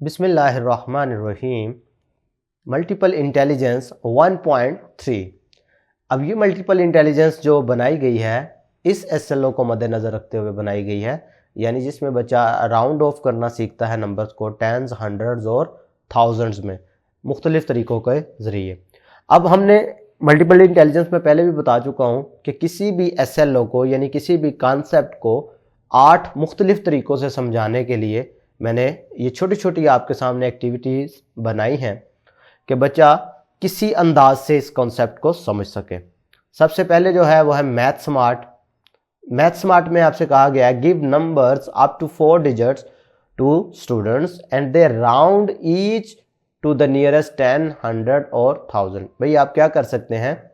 बिस्मिल्लाहिर्रहमानिर्रहीम। Multiple intelligence 1.3। अब ये मल्टीपल इंटेलिजेंस जो बनाई गई है इस एसएलओ को मद्देनज़र रखते हुए बनाई गई है, यानी जिसमें बच्चा राउंड ऑफ करना सीखता है नंबर्स को टेंस, हंड्रेड्स और थाउजेंड्स में मुख्तलिफ तरीक़ों के ज़रिए। अब हमने मल्टीपल इंटेलिजेंस में पहले भी बता चुका हूँ कि किसी भी एसएलओ को यानी किसी भी कॉन्सेप्ट को 8 मुख्तलिफ तरीक़ों से समझाने के लिए मैंने ये छोटी छोटी आपके सामने एक्टिविटीज़ बनाई हैं कि बच्चा किसी अंदाज से इस कॉन्सेप्ट को समझ सके। सबसे पहले जो है वो है मैथ स्मार्ट। मैथ स्मार्ट में आपसे कहा गया है give numbers up to 4 digits to students and they round each to the nearest 10, 100 और 1000। भाई आप क्या कर सकते हैं,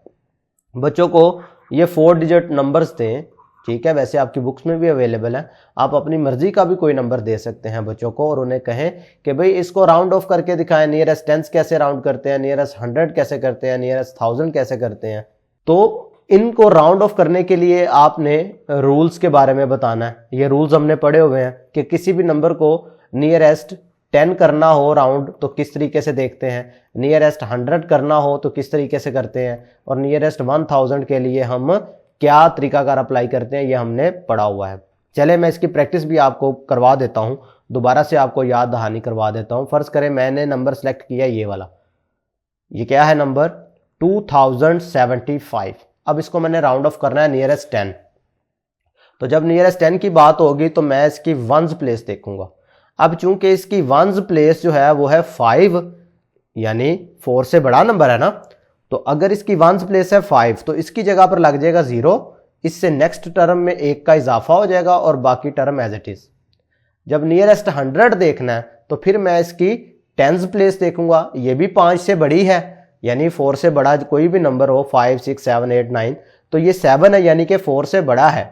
बच्चों को ये 4 डिजिट नंबर्स दें, ठीक है, वैसे आपकी बुक्स में भी अवेलेबल है, आप अपनी मर्जी का भी कोई नंबर दे सकते हैं बच्चों को और उन्हें कहें कि भाई इसको राउंड ऑफ करके दिखाएं, नियरेस्ट 10 कैसे राउंड करते हैं, नियरेस्ट 100 कैसे करते हैं, नियरेस्ट 1000 कैसे करते हैं। तो इनको राउंड ऑफ करने के लिए आपने रूल्स के बारे में बताना है। ये रूल्स हमने पढ़े हुए हैं कि किसी भी नंबर को नियरेस्ट 10 करना हो राउंड तो किस तरीके से देखते हैं, नियरेस्ट 100 करना हो तो किस तरीके से करते हैं, और नियरेस्ट 1000 के लिए हम क्या तरीकाकार अप्लाई करते हैं, ये हमने पढ़ा हुआ है। चले मैं इसकी प्रैक्टिस भी आपको करवा देता हूं, दोबारा से आपको याद दहानी करवा देता हूं। फर्ज करें मैंने नंबर सेलेक्ट किया ये वाला, ये क्या है नंबर 2075। अब इसको मैंने राउंड ऑफ करना है नियरेस्ट 10। तो जब नियरेस्ट 10 की बात होगी तो मैं इसकी वंस प्लेस देखूंगा। अब चूंकि इसकी वंस प्लेस जो है वो है 5, यानी 4 से बड़ा नंबर है ना, तो अगर इसकी वंस प्लेस है 5 तो इसकी जगह पर लग जाएगा 0, इससे नेक्स्ट टर्म में 1 का इजाफा हो जाएगा और बाकी टर्म एज इट इज। जब नियरेस्ट 100 देखना है तो फिर मैं इसकी टेंस प्लेस देखूंगा, ये भी 5 से बड़ी है, यानी 4 से बड़ा कोई भी नंबर हो, 5, 6, 7, 8, 9, तो ये 7 है यानी कि 4 से बड़ा है,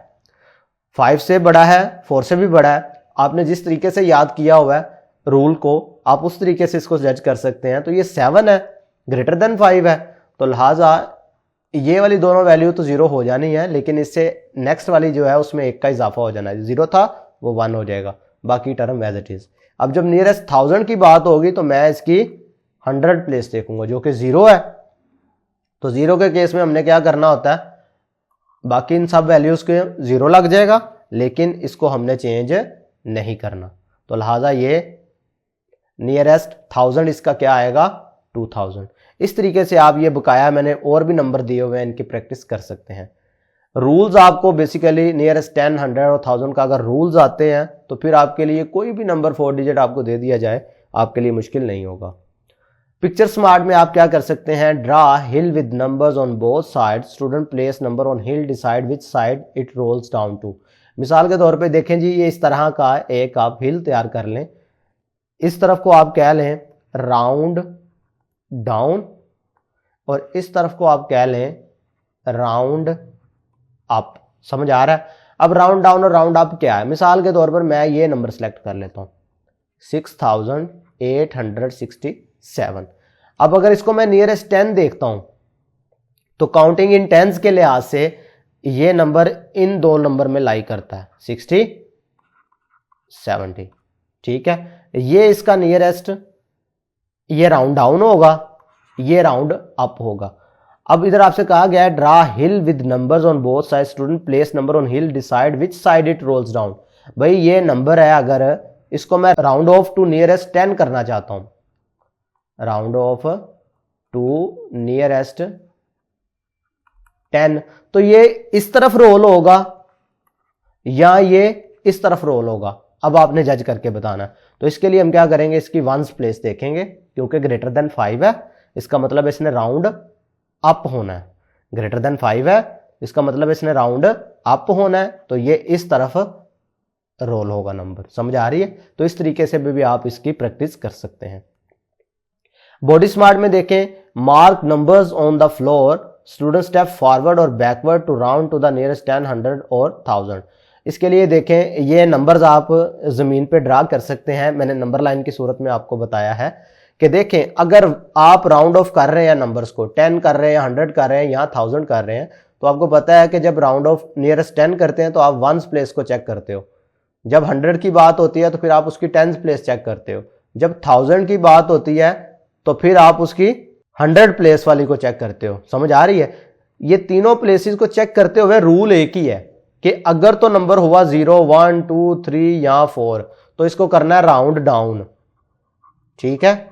5 से बड़ा है, 4 से भी बड़ा है। आपने जिस तरीके से याद किया हुआ है रूल को आप उस तरीके से इसको जज कर सकते हैं। तो ये 7 है, ग्रेटर देन 5 है, तो लिहाजा ये वाली दोनों वैल्यू तो 0 हो जानी है, लेकिन इससे नेक्स्ट वाली जो है उसमें 1 का इजाफा हो जाना है, 0 था वो 1 हो जाएगा, बाकी टर्म एज इट इज। अब जब नियरेस्ट 1000 की बात होगी तो मैं इसकी 100 प्लेस देखूंगा जो कि 0 है। तो 0 के केस में हमने क्या करना होता है, बाकी इन सब वैल्यूज के 0 लग जाएगा, लेकिन इसको हमने चेंज नहीं करना। तो लिहाजा ये नियरेस्ट 1000 इसका क्या आएगा 2000। इस तरीके से आप ये बकाया मैंने और भी नंबर दिए हुए हैं, इनकी प्रैक्टिस कर सकते हैं। रूल्स आपको बेसिकली नियरेस्ट 10, 100 और 1000 का अगर रूल्स आते हैं तो फिर आपके लिए कोई भी नंबर 4 डिजिट आपको दे दिया जाए आपके लिए मुश्किल नहीं होगा। पिक्चर स्मार्ट में आप क्या कर सकते हैं, draw hill with numbers on both side, student place number on hill, decide which side it rolls down to. मिसाल के तौर पे देखें जी, ये इस तरह का एक आप हिल तैयार कर लें, इस तरफ को आप कह लें राउंड डाउन और इस तरफ को आप कह लें राउंड अप। समझ आ रहा है? अब राउंड डाउन और राउंड अप क्या है, मिसाल के तौर पर मैं ये नंबर सेलेक्ट कर लेता हूं 6867। अब अगर इसको मैं नियरेस्ट 10 देखता हूं तो काउंटिंग इन टेंस के लिहाज से ये नंबर इन दो नंबर में लाई करता है 60, 70, ठीक है। ये इसका नियरेस्ट, ये राउंड डाउन होगा, ये राउंड अप होगा। अब इधर आपसे कहा गया है draw hill with numbers on both side, student place number on hill, decide which side it rolls down. भाई ये नंबर है, अगर इसको मैं राउंड ऑफ टू नियरेस्ट 10 करना चाहता हूं, राउंड ऑफ टू नियरेस्ट 10, तो ये इस तरफ रोल होगा या ये इस तरफ रोल होगा, अब आपने जज करके बताना। तो इसके लिए हम क्या करेंगे, इसकी वंस प्लेस देखेंगे, क्योंकि ग्रेटर देन 5 है इसका मतलब इसने राउंड अप होना है, ग्रेटर देन 5 है इसका मतलब इसने राउंड अप होना है, तो ये इस तरफ रोल होगा नंबर। समझ आ रही है? तो इस तरीके से भी आप इसकी प्रैक्टिस कर सकते हैं। बॉडी स्मार्ट में देखें, mark numbers on the floor, student step forward और backward to round to the nearest 10, 100 और 1000। इसके लिए देखें ये नंबर्स आप जमीन पे ड्रा कर सकते हैं, मैंने नंबर लाइन की सूरत में आपको बताया है कि देखें अगर आप राउंड ऑफ कर रहे हैं नंबर्स को, 10 कर रहे हैं, 100 कर रहे हैं या 1000 कर रहे हैं, तो आपको पता है कि जब राउंड ऑफ नियरेस्ट 10 करते हैं तो आप वंस प्लेस को चेक करते हो, जब 100 की बात होती है तो फिर आप उसकी टेंस प्लेस चेक करते हो, जब 1000 की बात होती है तो फिर आप उसकी 100 प्लेस वाली को चेक करते हो। समझ आ रही है? ये तीनों प्लेसेस को चेक करते हुए रूल एक ही है कि अगर तो नंबर हुआ 0, 1, 2, 3 या 4 तो इसको करना है राउंड डाउन, ठीक है।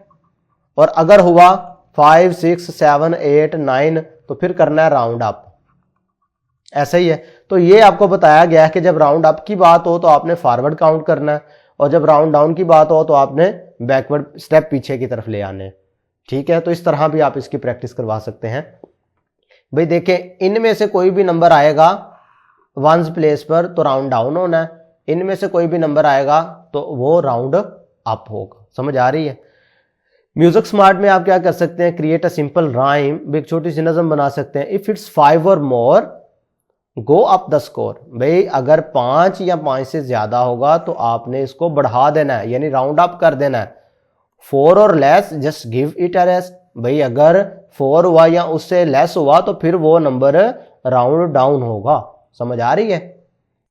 और अगर हुआ 5, 6, 7, 8, 9 तो फिर करना है राउंड अप। ऐसा ही है। तो ये आपको बताया गया है कि जब राउंड अप की बात हो तो आपने फॉरवर्ड काउंट करना है, और जब राउंड डाउन की बात हो तो आपने बैकवर्ड स्टेप पीछे की तरफ ले आने, ठीक है। तो इस तरह भी आप इसकी प्रैक्टिस करवा सकते हैं। भाई देखें, इनमें से कोई भी नंबर आएगा वंस प्लेस पर तो राउंड डाउन होना है, इनमें से कोई भी नंबर आएगा तो वो राउंड अप होगा। समझ आ रही है? म्यूजिक स्मार्ट में आप क्या कर सकते हैं, क्रिएट अ सिंपल राइम, एक छोटी सी नज़म बना सकते हैं। इफ इट्स 5 और मोर गो अप द स्कोर। भाई अगर 5 या 5 से ज्यादा होगा तो आपने इसको बढ़ा देना है, यानी राउंड अप कर देना है। 4 और less just give it a rest. भाई अगर 4 हुआ या उससे लेस हुआ तो फिर वो नंबर राउंड डाउन होगा। समझ आ रही है?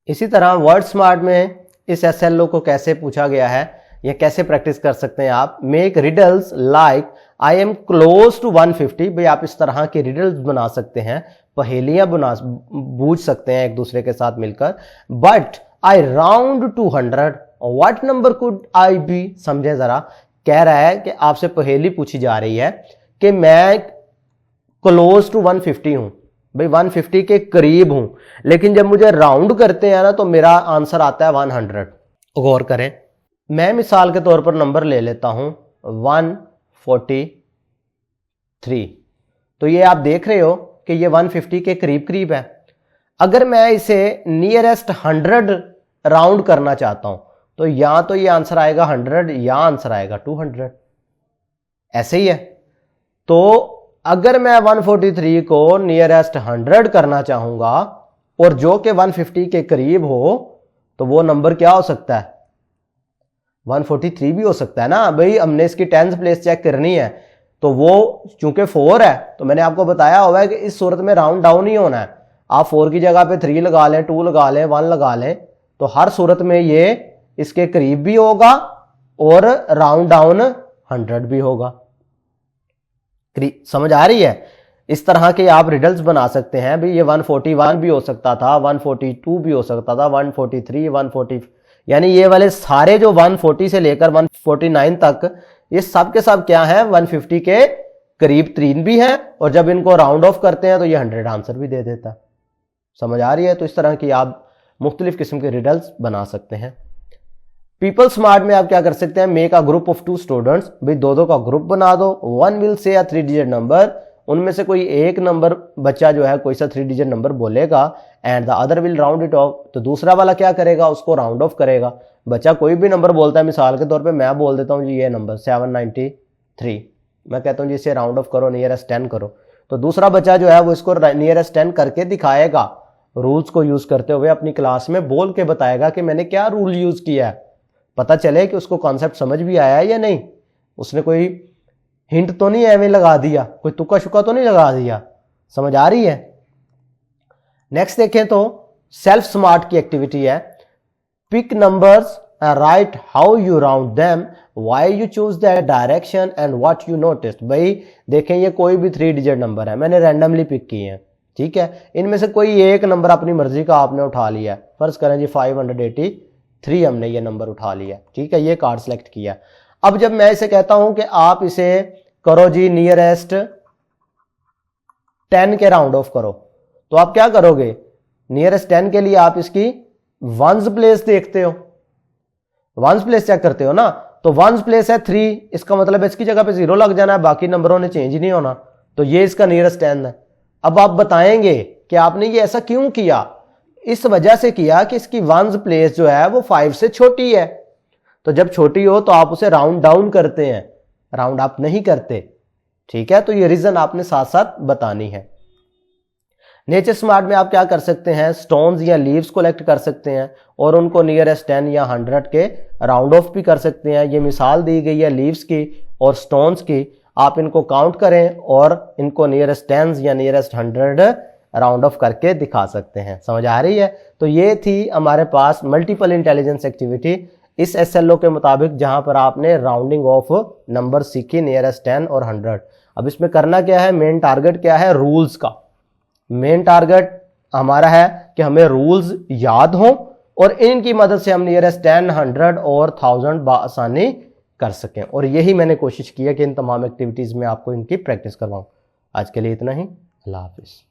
इसी तरह वर्ड स्मार्ट में इस SLO को कैसे पूछा गया है या कैसे प्रैक्टिस कर सकते हैं आप। Make riddles like I am close to 150। भाई आप इस तरह के रिडल्स बना सकते हैं, पहेलियां बूझ सकते हैं एक दूसरे के साथ मिलकर। But I round to 100 what number could I be. समझे जरा, कह रहा है कि आपसे पहेली पूछी जा रही है कि मैं क्लोज टू 150 हूं, भाई 150 के करीब हूं, लेकिन जब मुझे राउंड करते हैं ना तो मेरा आंसर आता है 100। गौर करें, मैं मिसाल के तौर पर नंबर ले लेता हूं 143। तो ये आप देख रहे हो कि ये 150 के करीब करीब है। अगर मैं इसे नियरेस्ट 100 राउंड करना चाहता हूं तो या तो ये आंसर आएगा 100 या आंसर आएगा 200। ऐसे ही है। तो अगर मैं 143 को नियरेस्ट 100 करना चाहूंगा और जो कि 150 के करीब हो तो वो नंबर क्या हो सकता है, 143 भी हो सकता है ना। भाई हमने इसकी 10th प्लेस चेक करनी है तो वो चूंकि 4 है तो मैंने आपको बताया हुआ है कि इस सूरत में राउंड डाउन ही होना है। आप 4 की जगह पे 3 लगा लें, 2 लगा लें, 1 लगा लें, तो हर सूरत में ये इसके करीब भी होगा और राउंड डाउन 100 भी होगा। समझ आ रही है? इस तरह के आप रिडल्स बना सकते हैं। भाई ये 141 भी हो सकता था, 142 भी हो सकता था, 143, 140, यानी ये वाले सारे जो 140 से लेकर 149 तक ये सब के सब क्या है, 150 के करीब 3 भी हैं, और जब इनको राउंड ऑफ करते हैं तो ये 100 आंसर भी दे देता। समझ आ रही है? तो इस तरह की आप मुख्तलिफ किस्म के रिडल्स बना सकते हैं। पीपल स्मार्ट में आप क्या कर सकते हैं, make a group of 2 students. भाई दो का ग्रुप बना दो। One will say a 3 digit number, उनमें से कोई एक नंबर बच्चा जो है कोई सा 3 डिजिट नंबर बोलेगा, and the other will round it of. तो दूसरा वाला क्या करेगा, उसको राउंड ऑफ करेगा। बच्चा कोई भी नंबर बोलता है, मिसाल के तौर पे मैं बोल देता हूँ जी ये नंबर 793, मैं कहता हूँ जी इसे राउंड ऑफ करो, नियरेस्ट 10 करो। तो दूसरा बच्चा जो है वो इसको नियरेस्ट 10 करके दिखाएगा, रूल्स को यूज करते हुए अपनी क्लास में बोल के बताएगा कि मैंने क्या रूल यूज किया है, पता चले कि उसको कॉन्सेप्ट समझ भी आया है या नहीं। उसने कोई हिंट तो नहीं एवं लगा दिया, कोई तुक्का शुक्का तो नहीं लगा दिया। समझ आ रही है? नेक्स्ट देखें तो सेल्फ स्मार्ट की एक्टिविटी है। Pick numbers and write how you round them, why you choose their direction and what you noticed। भाई देखें ये कोई भी 3 डिजिट नंबर है, मैंने रैंडमली पिक किए हैं, ठीक है। इनमें से कोई एक नंबर अपनी मर्जी का आपने उठा लिया, फर्ज करें जी 583 हमने ये नंबर उठा लिया, ठीक है, ये कार्ड सेलेक्ट किया। अब जब मैं इसे कहता हूं कि आप इसे करो जी नियरेस्ट 10 के राउंड ऑफ करो, तो आप क्या करोगे, नियरेस्ट 10 के लिए आप इसकी वंस प्लेस देखते हो, वंस प्लेस चेक करते हो ना। तो वंस प्लेस है 3, इसका मतलब इसकी जगह पे 0 लग जाना है, बाकी नंबरों ने चेंज ही नहीं होना। तो ये इसका नियरेस्ट 10 है। अब आप बताएंगे कि आपने ये ऐसा क्यों किया। इस वजह से किया कि इसकी वंस प्लेस जो है वो 5 से छोटी है। तो जब छोटी हो तो आप उसे राउंड डाउन करते हैं, राउंड अप नहीं करते, ठीक है। तो ये रीजन आपने साथ साथ बतानी है। नेचर स्मार्ट में आप क्या कर सकते हैं, स्टोन्स या लीव्स कलेक्ट कर सकते हैं और उनको नियरेस्ट 10 या 100 के राउंड ऑफ भी कर सकते हैं। ये मिसाल दी गई है लीव्स की और स्टोन्स की, आप इनको काउंट करें और इनको नियरेस्ट 10 या नियरेस्ट 100 राउंड ऑफ करके दिखा सकते हैं। समझ आ रही है? तो ये थी हमारे पास मल्टीपल इंटेलिजेंस एक्टिविटी। इस SLO के मुताबिक जहां पर आपने राउंडिंग ऑफ नंबर सीखी नियरेस्ट 10 और 100। अब इसमें करना क्या है, मेन टारगेट क्या है, रूल्स का। मेन टारगेट हमारा है कि हमें रूल्स याद हों और इनकी मदद से हम नियरेस्ट 10, 100 और 1000 आसानी कर सकें। और यही मैंने कोशिश की है कि इन तमाम एक्टिविटीज में आपको इनकी प्रैक्टिस करवाऊं। आज के लिए इतना ही। अल्लाह हाफिज।